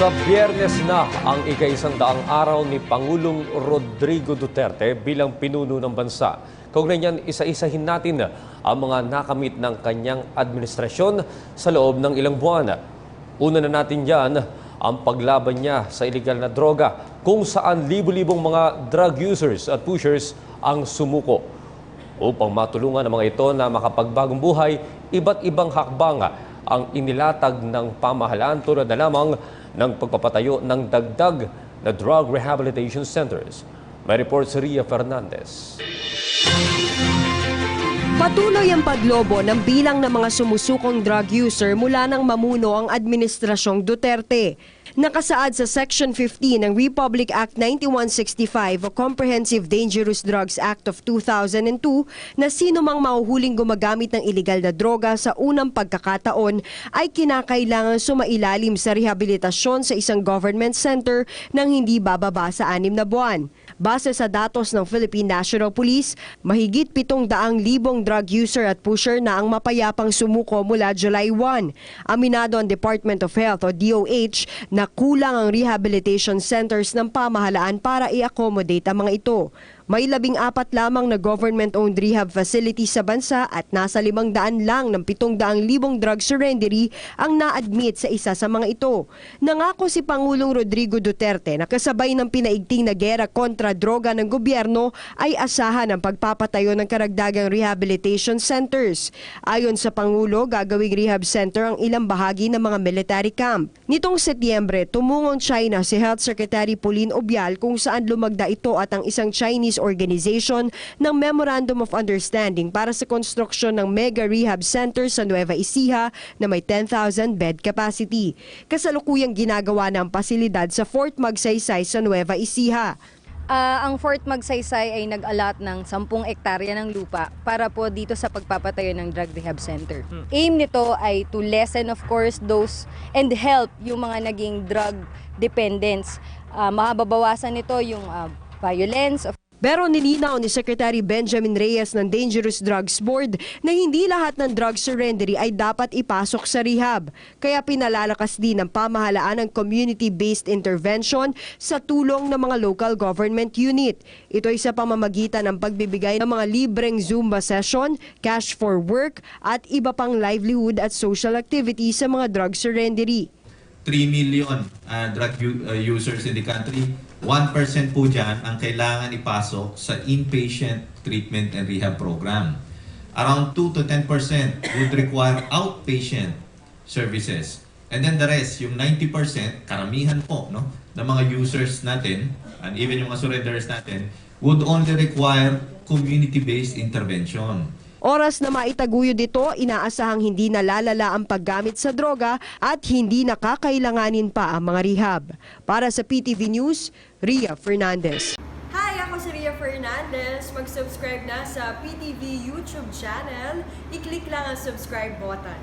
Sa Biyernes na ang ika-100 araw ni Pangulong Rodrigo Duterte bilang pinuno ng bansa. Kaugnay niyan, isa-isahin natin ang mga nakamit ng kanyang administrasyon sa loob ng ilang buwan. Una na natin yan ang paglaban niya sa iligal na droga, kung saan libu-libong mga drug users at pushers ang sumuko. Upang matulungan ang mga ito na makapagbagong buhay, iba't ibang hakbang ang inilatag ng pamahalaan tulad na lamang ng pagpapatayo ng dagdag na drug rehabilitation centers. May report si Ria Fernandez. Patuloy ang paglobo ng bilang ng mga sumusukong drug user mula nang mamuno ang Administrasyong Duterte. Nakasaad sa Section 15 ng Republic Act 9165 o Comprehensive Dangerous Drugs Act of 2002 na sino mang mahuhuling gumagamit ng iligal na droga sa unang pagkakataon ay kinakailangan sumailalim sa rehabilitasyon sa isang government center nang hindi bababa sa 6 na buwan. Base sa datos ng Philippine National Police, mahigit 700,000 drug user at pusher na ang mapayapang sumuko mula July 1. Aminado ang Department of Health o DOH na kulang ang rehabilitation centers ng pamahalaan para i-accommodate ang mga ito. May 14 lamang na government-owned rehab facilities sa bansa at nasa 500 lang ng 700,000 drug surrendery ang na-admit sa isa sa mga ito. Nangako si Pangulong Rodrigo Duterte na kasabay ng pinaigting na gera kontra droga ng gobyerno ay asahan ang pagpapatayo ng karagdagang rehabilitation centers. Ayon sa Pangulo, gagawing rehab center ang ilang bahagi ng mga military camp. Nitong Setyembre, tumungong China si Health Secretary Pauline Obial kung saan lumagda ito at ang isang Chinese organization ng Memorandum of Understanding para sa konstruksyon ng mega rehab center sa Nueva Ecija na may 10,000 bed capacity. Kasalukuyang ginagawa na ang pasilidad sa Fort Magsaysay sa Nueva Ecija. Ang Fort Magsaysay ay nag-allot ng 10 hektarya ng lupa para po dito sa pagpapatayo ng drug rehab center. Aim nito ay to lessen of course those and help yung mga naging drug dependents. Mababawasan nito yung violence. Pero nilinaw ni Secretary Benjamin Reyes ng Dangerous Drugs Board na hindi lahat ng drug surrendery ay dapat ipasok sa rehab. Kaya pinalalakas din ng pamahalaan ang community-based intervention sa tulong ng mga local government unit. Ito ay sa pamamagitan ng pagbibigay ng mga libreng Zumba session, cash for work at iba pang livelihood at social activities sa mga drug surrendery. 3 million drug users in the country. 1% po dyan ang kailangan ipasok sa inpatient treatment and rehab program. Around 2 to 10% would require outpatient services. And then the rest, yung 90%, karamihan po no, ng mga users natin, and even yung mga surrenderers natin, would only require community-based intervention. Oras na maitaguyod ito, inaasahang hindi nalalala ang paggamit sa droga at hindi nakakailanganin pa ang mga rehab. Para sa PTV News, Ria Fernandez. Hi, ako si Ria Fernandez. Mag-subscribe na sa PTV YouTube channel. I-click lang ang subscribe button.